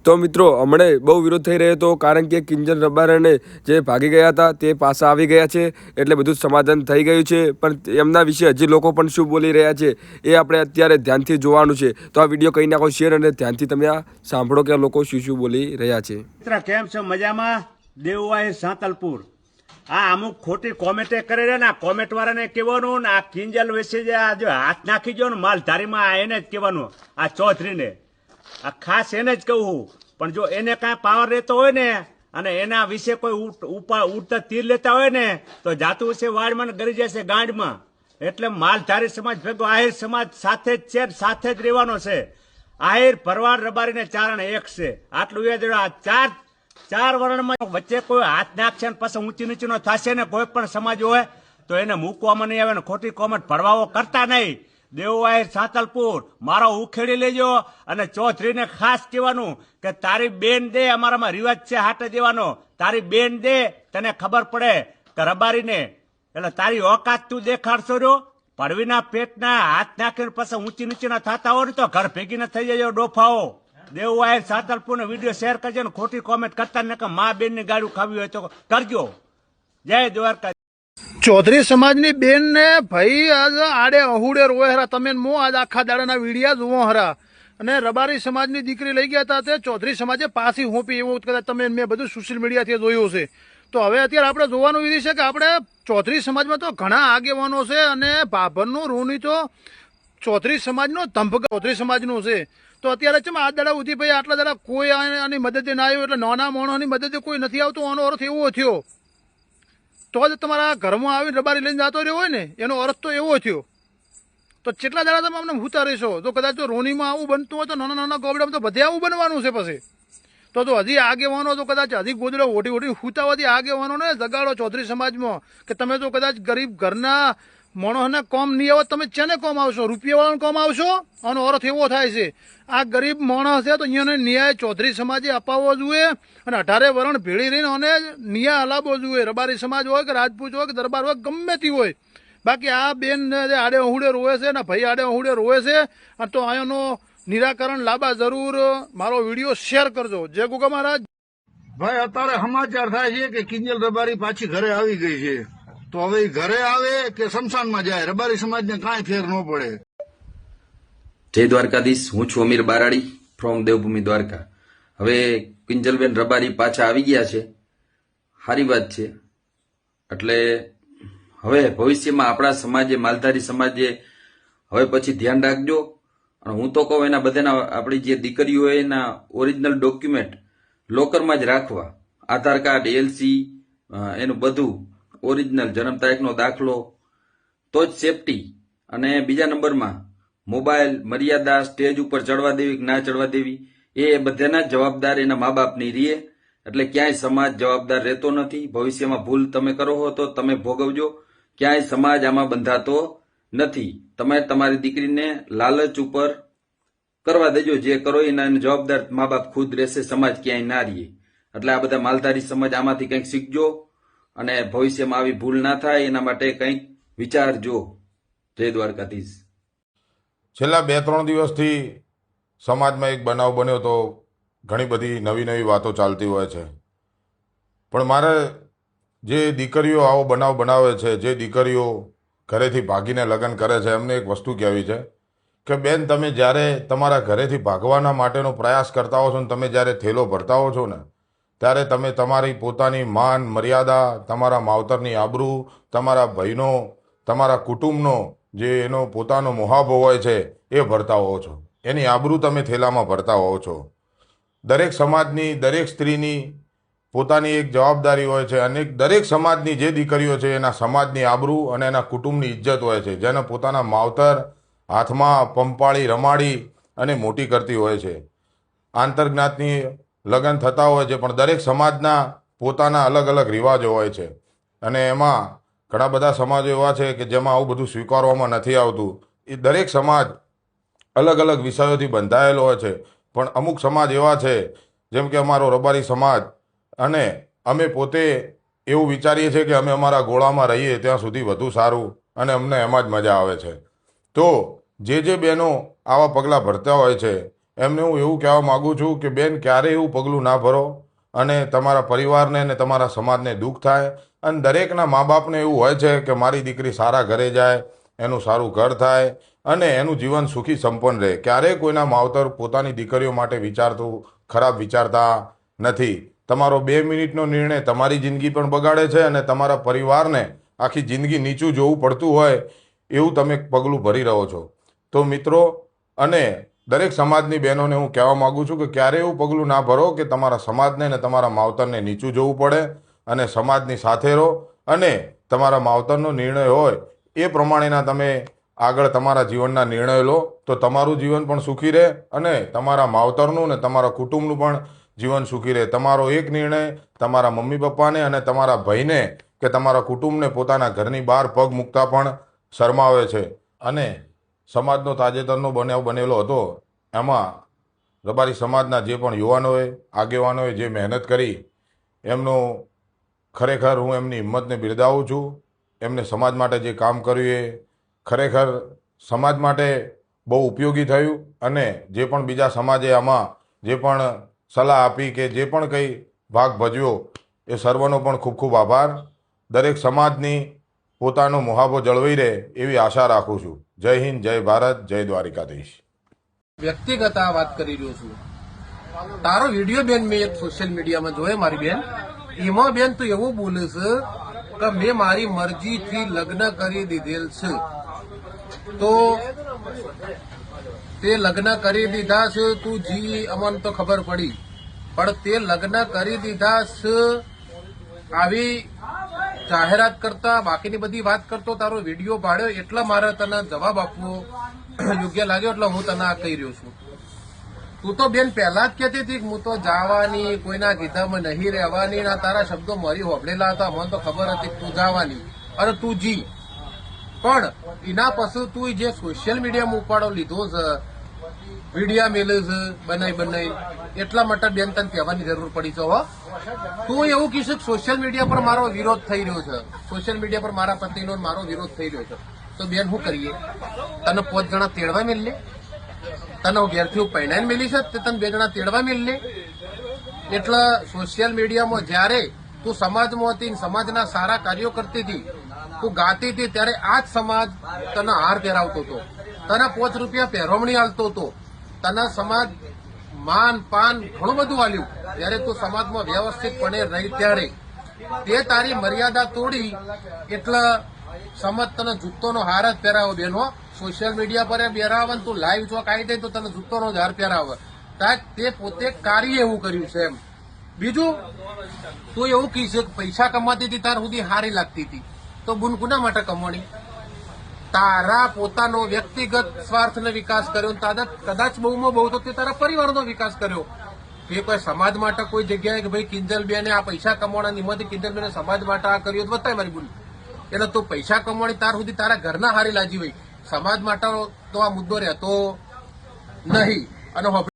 તો મિત્રો હમણે બહુ વિરોધ થઈ રહ્યો હતો કારણ કે કિંજલ રબારીને જે ભાગી ગયા હતા તે પાછા આવી ગયા છે એટલે બધું સમાધાન થઈ ગયું છે પણ એમના વિશે હજી લોકો પણ શું બોલી રહ્યા છે એ આપણે અત્યારે ધ્યાનથી જોવાનું છે તો આ વિડીયો કહી નાખો શેર અને ધ્યાનથી તમે આ સાંભળો કે લોકો શું બોલી રહ્યા છે. કેમ છો? મજામાં? દેવવાય સાંતલપુર. આ અમુક ખોટી કોમેન્ટ કરે છે ને કોમેન્ટ વાળાને કહેવાનું ને આ કિંજલ વિશે જે આ જો હાથ નાખી ગયો ને માલધારીમાં એને જ કહેવાનું આ ચૌધરીને આ ખાસ એને જ કહું. પણ જો એને કાંઈ પાવર રહેતો હોય ને અને એના વિશે કોઈ ઉડતા તીર લેતા હોય ને તો જાતું છે વાડમાં ગરી જશે ગાંડમાં. એટલે માલધારી સમાજ ભેગો આહિર સમાજ સાથે જ છે, સાથે જ રહેવાનો છે. આહિર ભરવાડ રબારીને ચારણ એક છે. આટલું યાદ રાખો. ચાર વર્ણમાં વચ્ચે કોઈ હાથ નાખશે ને પછી ઊંચી નીચીનો થશે ને કોઈ પણ સમાજ હોય તો એને મૂકવામાં નહીં આવે ને ખોટી કોમેન્ટ ભરવાઓ કરતા નહીં. દેવવાય સાંતલપુર મારો ઉખેડી લેજો અને ચૌધરીને ખાસ કહેવાનું કે તારી બેન દે, અમારામાં રિવાજ છે હાટે દેવાનો. તારી બેન દે, તને ખબર પડે કે રબારીને એટલે તારી ઓકાત તું દેખાડશો રહ્યો. પડવીના પેટના હાથ નાખીને પછી ઊંચી નીચીના થતા હોય તો ઘર ભેગી ન થઈ જાય ડોફાઓ. દેવવાય સાંતલપુર ને વિડીયો શેર કરજો ને ખોટી કોમેન્ટ કરતા ને કે મા બેન ની ગાડું ખાવી હોય તો કરજો. જય દ્વારકા. ચૌધરી સમાજની બેન ને ભાઈ આજ આડે અહુડે રોવે હરા. તમે મો આજ આખા દાડાના વિડીયા જુઓ હરા. અને રબારી સમાજની દીકરી લઈ ગયા હતા તે ચૌધરી સમાજે પાછી હોપી એવું કદાચ તમે મેં બધું સોશિયલ મીડિયાથી જોયું છે. તો હવે અત્યારે આપણે જોવાનું વિધિ છે કે આપણે ચૌધરી સમાજમાં તો ઘણા આગેવાનો છે અને ભાભરનું રૂની તો ચૌધરી સમાજનો ધંભ ચૌધરી સમાજનું છે. તો અત્યારે છે આ દાડા ઉધી ભાઈ આટલા દાડા કોઈ આની મદદે ના આવ્યું એટલે નાના માણસની મદદે કોઈ નથી આવતું. આનો અર્થ એવો થયો તો જ તમારા ઘરમાં આવીને રબારી લઈને જતો રહ્યો હોય ને એનો અર્થ તો એવો થયો. તો કેટલા દાડા તમે અમને ભૂતા રહેશો? તો કદાચ જો રોનીમાં આવું બનતું હોય તો નાના નાના ગોબડામાં તો બધે આવું બનવાનું છે. પછી તો હજી આગેવાનો તો કદાચ હજી ગોદડો ઓઢી ઓઢી હુતાવાથી આગેવાનો ને જગાડો ચૌધરી સમાજમાં કે તમે તો કદાચ ગરીબ ઘરના માણસને કોમ નહીં આવે તમે ચેને કોમ આવશો? રૂપિયાવાળાને કોમ આવશો? આનો અર્થ એવો થાય છે આ ગરીબ માણસ છે તો અહીંયાને ન્યાય ચૌધરી સમાજે અપાવવો જોઈએ અને 18 વરણ ભેળી રહીને અને ન્યાય હલાવવો જોઈએ. રબારી સમાજ હોય કે રાજપૂત હોય કે દરબાર હોય ગમે તે હોય. બાકી આ બેન આડે અહુડે રોવે છે ને ભાઈ આડે અહુડે રોવે છે તો આનો નિરાકરણ લાવવા જરૂર મારો વિડીયો શેર કરજો. જય ગોગા મહારાજ. ભાઈ અત્યારે સમાચાર થાય છે કે કિંજલ રબારી પાછી ઘરે આવી ગઈ છે. તો હવે ઘરે આવે કે શમશાનમાં જાય રબારી સમાજને કાંઈ ફેર ન પડે. જય દ્વારકાધીશ. હું છું અમીર બારાડી ફ્રોમ દેવભૂમિ દ્વારકા. હવે કિંજલબેન રબારી પાછા આવી ગયા છે, સારી વાત છે. એટલે હવે ભવિષ્યમાં આપણા સમાજે માલધારી સમાજે હવે પછી ધ્યાન રાખજો. અને હું તો કહું એના બધાના આપણી જે દીકરીઓ હોય એના ઓરિજિનલ ડોક્યુમેન્ટ લોકરમાં જ રાખવા. આધાર કાર્ડ, એલસી, એનું બધું ઓરિજિનલ જન્મ તારીખનો દાખલો તો જ સેફટી. અને બીજા નંબરમાં મોબાઈલ મર્યાદા સ્ટેજ ઉપર ચડવા દેવી કે ના ચડવા દેવી એ બધાના જવાબદાર એના મા બાપની રીએ. એટલે ક્યાંય સમાજ જવાબદાર રહેતો નથી. ભવિષ્યમાં ભૂલ તમે કરો હો તો તમે ભોગવજો. ક્યાંય સમાજ આમાં બંધાતો નથી. તમે તમારી દીકરીને લાલચ ઉપર કરવા દેજો. જે કરો એના જવાબદાર મા બાપ ખુદ રહેશે, સમાજ ક્યાંય ના રહીએ. એટલે આ બધા માલધારી સમાજ આમાંથી કંઈક શીખજો અને ભવિષ્યમાં આવી ભૂલ ના થાય એના માટે કંઈક વિચારજો. જય દ્વારકાધીશ. છેલ્લા 2-3 દિવસથી સમાજમાં એક બનાવ બન્યો તો ઘણી બધી નવી નવી વાતો ચાલતી હોય છે. પણ મારે જે દીકરીઓ આવો બનાવ બનાવે છે, જે દીકરીઓ ઘરેથી ભાગીને લગ્ન કરે છે, એમને એક વસ્તુ કહેવી છે કે બેન, તમે જ્યારે તમારા ઘરેથી ભાગવાના માટેનો પ્રયાસ કરતા હો છો ને તમે જ્યારે થેલો ભરતા હો છો ને ત્યારે તમે તમારી પોતાની માન મર્યાદા, તમારા માવતરની આબરૂ, તમારા ભાઈનો, તમારા કુટુંબનો જે એનો પોતાનો મોહાબો હોય છે એ ભરતા હોવો છો. એની આબરૂ તમે થેલામાં ભરતા હોવો છો. દરેક સમાજની, દરેક સ્ત્રીની પોતાની એક જવાબદારી હોય છે અને દરેક સમાજની જે દીકરીઓ છે એના સમાજની આબરૂ અને એના કુટુંબની ઇજ્જત હોય છે, જેને પોતાના માવતર હાથમાં પંપાળી રમાડી અને મોટી કરતી હોય છે. આંતરજ્ઞાતની લગ્ન થતા હોય છે પણ દરેક સમાજના પોતાના અલગ અલગ રિવાજો હોય છે અને એમાં ઘણા બધા સમાજો એવા છે કે જેમાં આવું બધું સ્વીકારવામાં નથી આવતું. એ દરેક સમાજ અલગ અલગ વિષયોથી બંધાયેલો હોય છે. પણ અમુક સમાજ એવા છે જેમ કે અમારો રબારી સમાજ, અને અમે પોતે એવું વિચારીએ છીએ કે અમે અમારા ગોળામાં રહીએ ત્યાં સુધી વધુ સારું અને અમને એમાં જ મજા આવે છે. તો જે બહેનો આવા પગલાં ભરતા હોય છે એમને હું એવું કહેવા માગું છું કે બેન, ક્યારેય એવું પગલું ના ભરો અને તમારા પરિવારને અને તમારા સમાજને દુઃખ થાય. અને દરેકના મા બાપને એવું હોય છે કે મારી દીકરી સારા ઘરે જાય, એનું સારું ઘર થાય અને એનું જીવન સુખી સંપન્ન રહે. ક્યારેય કોઈના માવતર પોતાની દીકરીઓ માટે ખરાબ વિચારતા નથી. તમારો 2 મિનિટનો નિર્ણય તમારી જિંદગી પણ બગાડે છે અને તમારા પરિવારને આખી જિંદગી નીચું જોવું પડતું હોય એવું તમે પગલું ભરી રહ્યો છો. તો મિત્રો અને દરેક સમાજની બહેનોને હું કહેવા માગું છું કે ક્યારેય એવું પગલું ના ભરો કે તમારા સમાજને અને તમારા માવતરને નીચું જોવું પડે, અને સમાજની સાથે રહો અને તમારા માવતરનો નિર્ણય હોય એ પ્રમાણેના તમે આગળ તમારા જીવનના નિર્ણયો લો, તો તમારું જીવન પણ સુખી રહે અને તમારા માવતરનું ને તમારા કુટુંબનું પણ જીવન સુખી રહે. તમારો એક નિર્ણય તમારા મમ્મી પપ્પાને અને તમારા ભાઈને કે તમારા કુટુંબને પોતાના ઘરની બહાર પગ મૂકતા પણ શરમાવે છે. અને સમાજનો તાજેતરનો બનાવ બનેલો હતો, એમાં રબારી સમાજના જે પણ યુવાનોએ, આગેવાનોએ જે મહેનત કરી, એમનું ખરેખર હું એમની હિંમતને બિરદાવું છું. એમને સમાજ માટે જે કામ કર્યું એ ખરેખર સમાજ માટે બહુ ઉપયોગી થયું. અને જે પણ બીજા સમાજે આમાં જે પણ સલાહ આપી કે જે પણ કંઈ ભાગ ભજવ્યો, એ સર્વનો પણ ખૂબ ખૂબ આભાર. દરેક સમાજની પોતાનો મુહાબો જળવાઈ રહે એવી આશા રાખું છું. જય હિન્દ, જય ભારત, જય દ્વારિકાધીશ. વ્યક્તિગત આ વાત કરી રહ્યો છું. તારો વિડીયો બેન મેં એક સોશિયલ મીડિયામાં જોયો મારી બેન. એમાં બેન તું એવું બોલે છે કે મેં મારી મરજીથી લગ્ન કરી દીધેલ છે. તો તે લગ્ન કરી દીધા છે, તું જી અમને તો ખબર પડી, પણ તે લગ્ન કરી દીધા છે આવી જાહેરાત કરતા બાકીની બધી વાત કરતો તારો વિડીયો પાડ્યો, એટલે મારે તને જવાબ આપવો યોગ્ય લાગ્યો, એટલે હું તને આ કહી રહ્યો છું. તું તો બેન પહેલા જ કહેતી હતી કે હું તો જવાની, કોઈના કીધામાં નહીં રહેવાની, ના તારા શબ્દો મારી હોબળેલા હતા, મને તો ખબર હતી કે તું જવાની અને તું જી. પણ એના પછી તું જે સોશિયલ મીડિયામાં ઉપાડો લીધો છે, વિડીયા મેલે છે બનાવી, એટલા માટે બેન તને કહેવાની જરૂર પડી છે. હો, તું એવું કહીશ કે સોશિયલ મીડિયા પર મારો વિરોધ થઈ રહ્યો છે, સોશિયલ મીડિયા પર મારા પતિનો મારો વિરોધ થઈ રહ્યો છે, તો બેન શું કરીએ? તને 5 જણા તેડવા મેળ લે? તને ઘેરથી પહેણાઈને મેલી છે તે તને 2 જણા તેડવા મેળ લે? એટલે સોશિયલ મીડિયામાં જ્યારે તું સમાજમાં હતી, સમાજના સારા કાર્યો કરતી હતી, તું ગાતી હતી, ત્યારે આ જ સમાજ તને હાર પહેરાવતો હતો, તને 5 રૂપિયા પહેરવણી આલતો હતો, તને સમાજ માન પાન ઘણું બધું આલ્યું. ત્યારે તું સમાજમાં વ્યવસ્થિતપણે રહી ત્યારે તે તારી મર્યાદા તોડી એટલે સમાજ તને જૂતોનો હાર જ પહેરાવો. બેનો સોશિયલ મીડિયા પર પહેરાવે, તું લાઈવ ચોક આવી જાય તો તને જૂતોનો જ હાર પહેરાવે. તે પોતે કાર્ય એવું કર્યું છે એમ. બીજું તું એવું કહીશ કે પૈસા કમાતી હતી તાર સુધી હારી લાગતી હતી, તો બુન કોના માટે કમાણી? તારા પોતાનો વ્યક્તિગત સ્વાર્થનો વિકાસ કર્યો, કદાચ બહુમાં બહુ તો તે તારા પરિવારનો વિકાસ કર્યો. એ કોઈ સમાજ માટે કોઈ જગ્યાએ કે ભાઈ કિંજલબેને આ પૈસા કમાવાના નિમિત્તે કિંજલબેને સમાજ માટે આ કર્યું તો બતાય મારી બુન. એટલે તું પૈસા કમાણી તાર સુધી તારા ઘરના હારી લાજી હોય, સમાજ માટે તો આ મુદ્દો રહેતો નહીં. અને